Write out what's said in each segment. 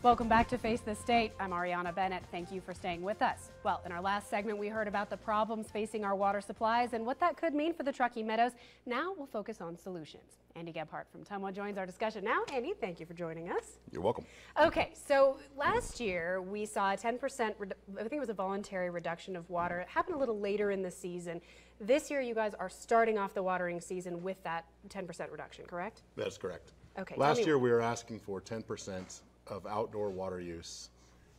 Welcome back to Face the State. I'm Ariana Bennett. Thank you for staying with us. Well, in our last segment, we heard about the problems facing our water supplies and what that could mean for the Truckee Meadows. Now we'll focus on solutions. Andy Gebhardt from Tumwa joins our discussion now. Andy, thank you for joining us. You're welcome. Okay, so last year we saw a 10%, I think it was a voluntary reduction of water. It happened a little later in the season. This year you guys are starting off the watering season with that 10% reduction, correct? That's correct. Okay. Last year we were asking for 10% of outdoor water use,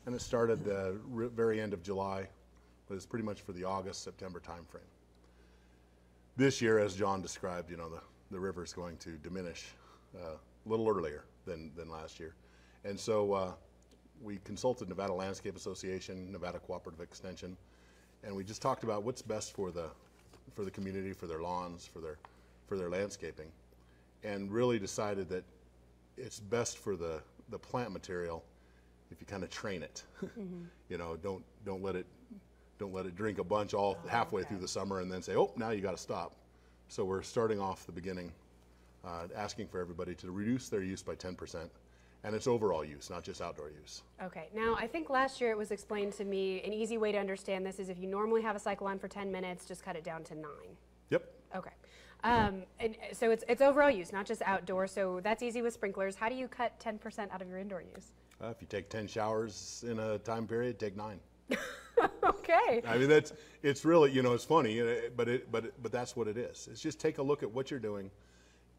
and it started the very end of July, but it's pretty much for the August, September timeframe. This year, as John described, you know, the river is going to diminish a little earlier than last year. And so we consulted Nevada Landscape Association, Nevada Cooperative Extension, and we just talked about what's best for the community, for their lawns, for their landscaping, and really decided that it's best for the plant material if you kind of train it. Mm-hmm. You know, don't let it drink a bunch halfway through the summer and then say, oh, now you got to stop. So we're starting off the beginning, asking for everybody to reduce their use by 10%, and it's overall use, not just outdoor use. Okay. Now, I think last year it was explained to me, an easy way to understand this is if you normally have a cycle on for 10 minutes, just cut it down to 9. Yep. Okay. And so it's overall use, not just outdoor. So that's easy with sprinklers. How do you cut 10% out of your indoor use? If you take 10 showers in a time period, take 9. Okay. I mean, it's really, you know, it's funny, but that's what it is. It's just take a look at what you're doing,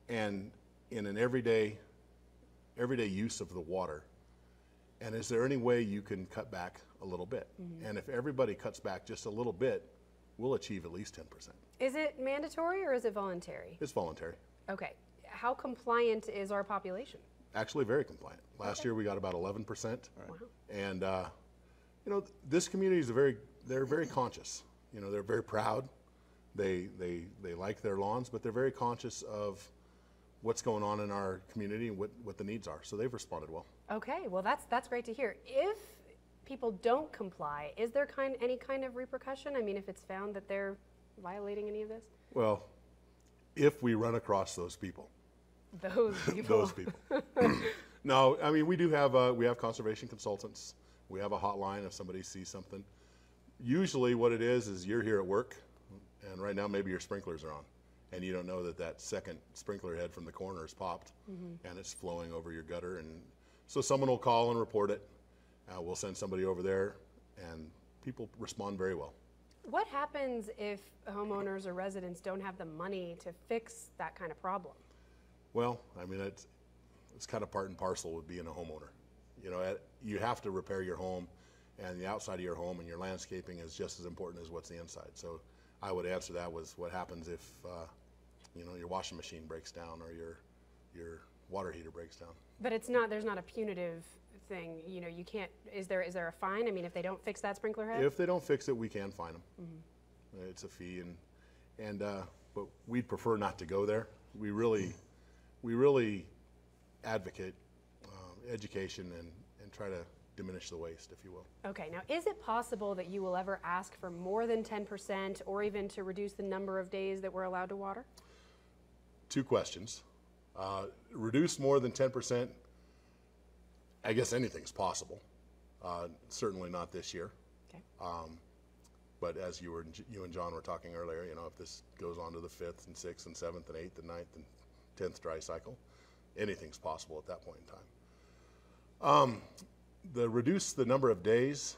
and in an everyday use of the water, and is there any way you can cut back a little bit? Mm-hmm. And if everybody cuts back just a little bit, we'll achieve at least 10%. Is it mandatory or is it voluntary? It's voluntary. Okay. How compliant is our population? Actually very compliant. Last year we got about 11%. Right. Wow. And you know, this community is they're very conscious. You know, they're very proud. They like their lawns, but they're very conscious of what's going on in our community and what the needs are. So they've responded well. Okay. Well, that's great to hear. If people don't comply, is there any kind of repercussion? I mean, if it's found that they're violating any of this? Well, if we run across those people. Those people. Those people. No, I mean, we have conservation consultants. We have a hotline if somebody sees something. Usually what it is you're here at work, and right now maybe your sprinklers are on, and you don't know that second sprinkler head from the corner is popped, mm-hmm. and it's flowing over your gutter, and so someone will call and report it. We'll send somebody over there, and people respond very well. What happens if homeowners or residents don't have the money to fix that kind of problem? Well, I mean, it's kind of part and parcel with being a homeowner. You know, you have to repair your home, and the outside of your home and your landscaping is just as important as what's the inside. So I would answer that with what happens if, you know, your washing machine breaks down or your water heater breaks down. But there's not a punitive thing, you know, you can't, is there a fine? I mean, if they don't fix that sprinkler head? If they don't fix it, we can fine them. Mm-hmm. It's a fee, but we'd prefer not to go there. We really advocate education and try to diminish the waste, if you will. Okay, now is it possible that you will ever ask for more than 10% or even to reduce the number of days that we're allowed to water? 2 questions. Reduce more than 10%, I guess anything's possible. Certainly not this year. Okay. But as you and John were talking earlier, you know, if this goes on to the 5th and 6th and 7th and 8th and 9th and 10th dry cycle, anything's possible at that point in time. Reduce the number of days,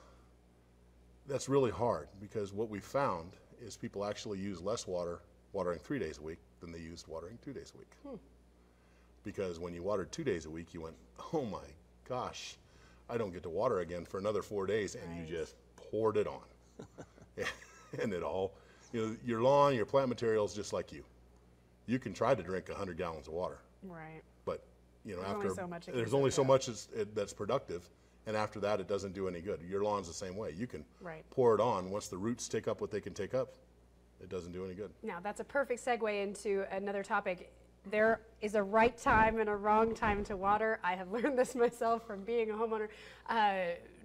that's really hard, because what we found is people actually use less water watering 3 days a week than they used watering 2 days a week. Hmm. Because when you watered 2 days a week, you went, oh my gosh, I don't get to water again for another 4 days, and you just poured it on. And it all, you know, your lawn, your plant materials, just like you. You can try to drink 100 gallons of water. Right. But, you know, there's only so much that's productive, and after that it doesn't do any good. Your lawn's the same way. You can pour it on. Once the roots take up what they can take up, it doesn't do any good. Now, that's a perfect segue into another topic. There is a right time and a wrong time to water. I have learned this myself from being a homeowner.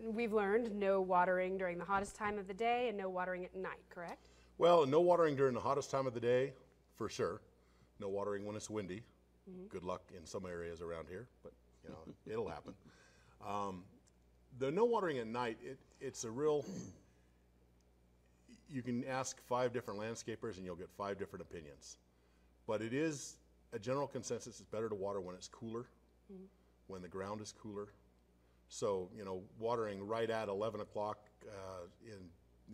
We've learned no watering during the hottest time of the day and no watering at night, correct? Well, no watering during the hottest time of the day, for sure. No watering when it's windy. Mm-hmm. Good luck in some areas around here, but you know, it'll happen. The no watering at night, it's a real, you can ask 5 different landscapers and you'll get 5 different opinions. But it is a general consensus, it's better to water when it's cooler, when the ground is cooler. So, you know, watering right at 11 o'clock in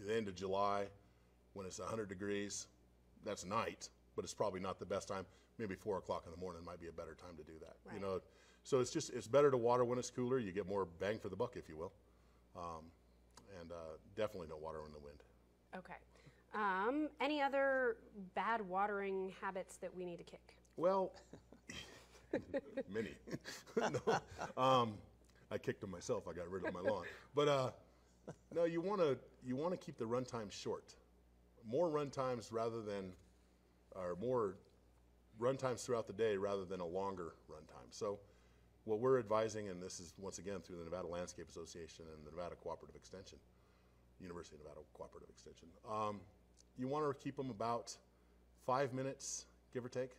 the end of July when it's 100 degrees, that's night, but it's probably not the best time. Maybe 4 o'clock in the morning might be a better time to do that. Right. You know, so it's better to water when it's cooler. You get more bang for the buck, if you will. And definitely no water in the wind. Okay. Any other bad watering habits that we need to kick? Well, many. No. I kicked them myself. I got rid of my lawn. But no, you want to keep the run time short. More run times more run times throughout the day rather than a longer run time. So what we're advising, and this is once again through the Nevada Landscape Association and the Nevada Cooperative Extension, University of Nevada Cooperative Extension, you want to keep them about 5 minutes, give or take,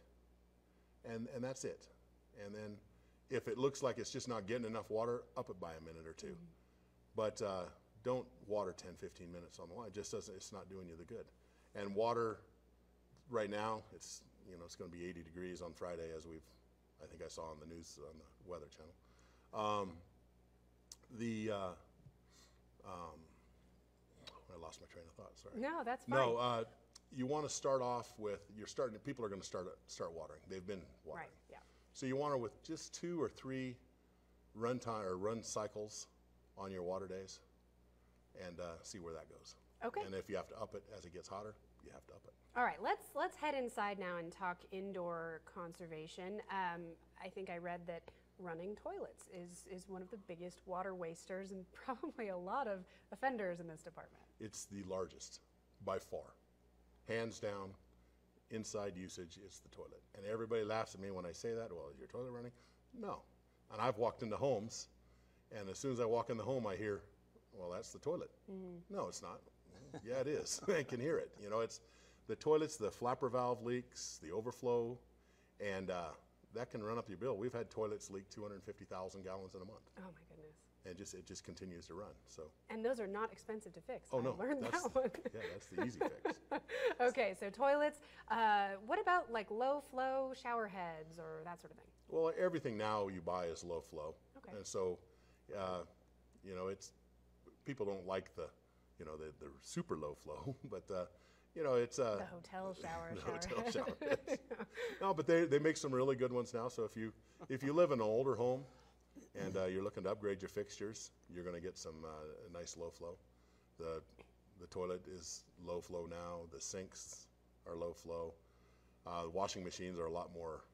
and that's it. And then if it looks like it's just not getting enough water, up it by a minute or two. But don't water 10, 15 minutes on the line. It just doesn't, it's not doing you the good. And water, right now, it's going to be 80 degrees on Friday, as I think I saw on the news on the Weather Channel. I lost my train of thought, sorry. No, that's fine. No, you want to start off with, people are going to start watering. They've been watering. Right, yeah. So you want to, with just 2 or 3 run cycles on your water days, and see where that goes. Okay. And if you have to up it as it gets hotter, you have to up it. All right, let's head inside now and talk indoor conservation. I think I read that running toilets is one of the biggest water wasters and probably a lot of offenders in this department. It's the largest, by far. Hands down, inside usage, it's the toilet. And everybody laughs at me when I say that. Well, is your toilet running? No. And I've walked into homes, and as soon as I walk in the home, I hear, well, that's the toilet. No, it's not. Yeah, it is. I can hear it. You know, it's the toilets, the flapper valve leaks, the overflow, and that can run up your bill. We've had toilets leak 250,000 gallons in a month. Oh my goodness. And it just continues to run. So. And those are not expensive to fix. Oh, no. I learned that one. Yeah, that's the easy fix. Okay, so toilets. What about like low flow shower heads or that sort of thing? Well, everything now you buy is low flow. Okay. And so, you know, people don't like the super low flow, but you know, it's the hotel shower. the hotel shower heads. No, but they make some really good ones now. So if you live in an older home and you're looking to upgrade your fixtures, you're going to get some nice low flow. The toilet is low flow now. The sinks are low flow. The washing machines are a lot more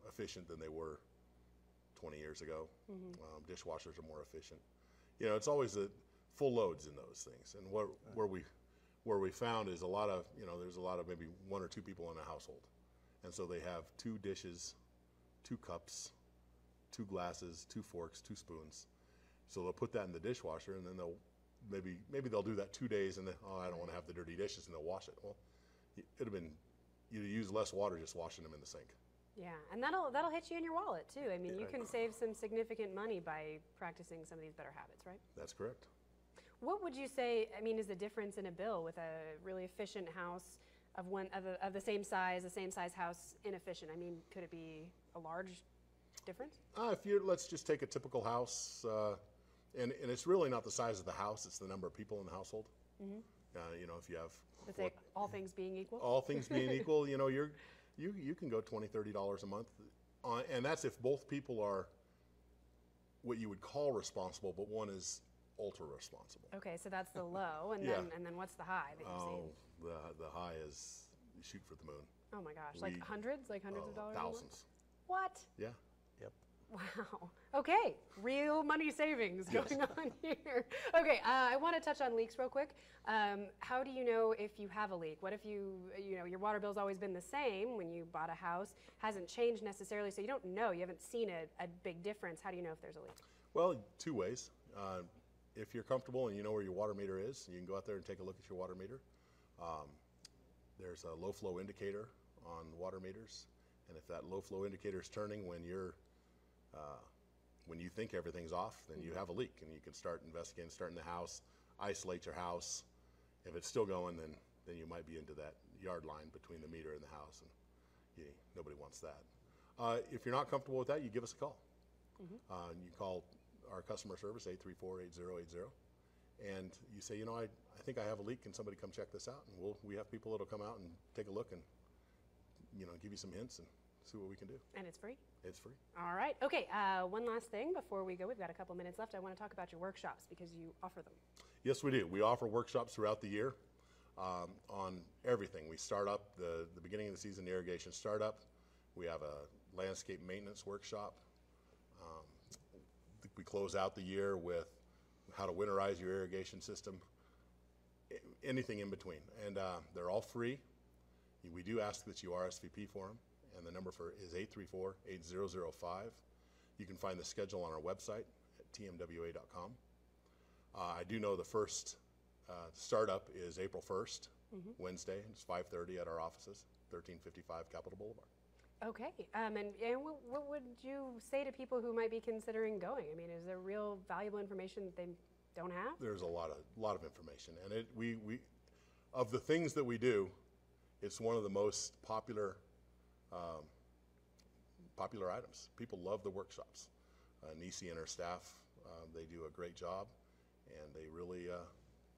efficient than they were 20 years ago. Dishwashers are more efficient. You know, it's always the full loads in those things. And where we found is there's a lot of maybe 1 or 2 people in a household. And so they have 2 dishes, 2 cups, 2 glasses, 2 forks, 2 spoons. So they'll put that in the dishwasher, and then maybe they'll do that 2 days, and then, oh, I don't want to have the dirty dishes, and they'll wash it. Well, you'd use less water just washing them in the sink. Yeah, and that'll hit you in your wallet too. I mean, you can save some significant money by practicing some of these better habits, right? That's correct. What would you say, I mean, is the difference in a bill with a really efficient house of the same size house inefficient? I mean, could it be a large difference? Let's just take a typical house, and it's really not the size of the house, it's the number of people in the household. You know, if you have... Let's say all things being equal? All things being equal, you know, you can go $20, $30 a month, and that's if both people are what you would call responsible, but one is ultra responsible. Okay, so that's the low, and then what's the high that you've seen? The high is shoot for the moon. Oh my gosh, like hundreds of dollars? Thousands. What? Yeah. Yep. Wow. Okay, real money savings going on here. Okay, I want to touch on leaks real quick. How do you know if you have a leak? What if your water bill's always been the same when you bought a house, hasn't changed necessarily, so you don't know, you haven't seen a big difference. How do you know if there's a leak? Well, 2 ways. If you're comfortable and you know where your water meter is, you can go out there and take a look at your water meter. There's a low flow indicator on water meters, and if that low flow indicator is turning when when you think everything's off, then you have a leak, and you can start investigating, start in the house, isolate your house. If it's still going, then you might be into that yard line between the meter and the house, and nobody wants that. If you're not comfortable with that, you give us a call. You call our customer service, 834-8080, and you say, I think I have a leak. Can somebody come check this out? And we have people that'll come out and take a look and, give you some hints and see what we can do. And it's free? It's free. All right. Okay, one last thing before we go. We've got a couple minutes left. I want to talk about your workshops because you offer them. Yes, we do. We offer workshops throughout the year on everything. We start up the beginning of the season, the irrigation startup. We have a landscape maintenance workshop. We close out the year with how to winterize your irrigation system, anything in between. And they're all free. We do ask that you RSVP for them, and the number is 834-8005. You can find the schedule on our website at tmwa.com. I do know the first startup is April 1st, Wednesday. It's 5:30 at our offices, 1355 Capitol Boulevard. Okay, and what would you say to people who might be considering going? I mean, is there real valuable information that they don't have? There's a lot of information, and we of the things that we do, it's one of the most popular items. People love the workshops. Nisi and her staff, they do a great job, and they really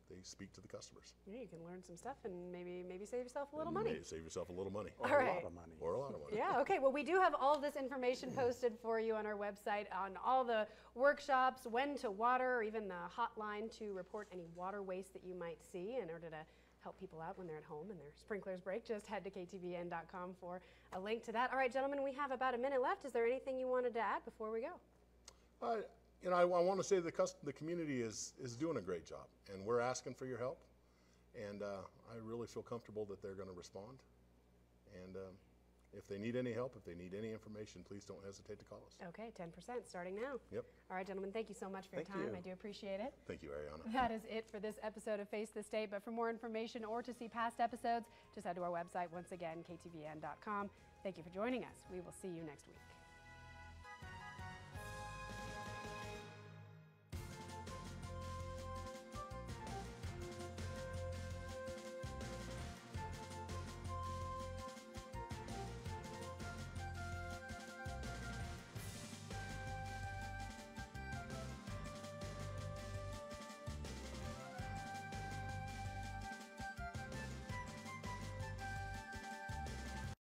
they speak to the customers. Yeah, you can learn some stuff and maybe save yourself a little money. Maybe save yourself a little money. Or a lot of money. Or a lot of money. Yeah, okay. Well, we do have all of this information posted for you on our website on all the workshops, when to water, or even the hotline to report any water waste that you might see in order to help people out when they're at home and their sprinklers break. Just head to KTVN.com for a link to that. All right, gentlemen, we have about a minute left. Is there anything you wanted to add before we go? I want to say the community is doing a great job, and we're asking for your help. And I really feel comfortable that they're going to respond. And if they need any help, if they need any information, please don't hesitate to call us. Okay, 10% starting now. Yep. All right, gentlemen, thank you so much for your time. I do appreciate it. Thank you, Ariana. That is it for this episode of Face the State. But for more information or to see past episodes, just head to our website, once again, ktvn.com. Thank you for joining us. We will see you next week.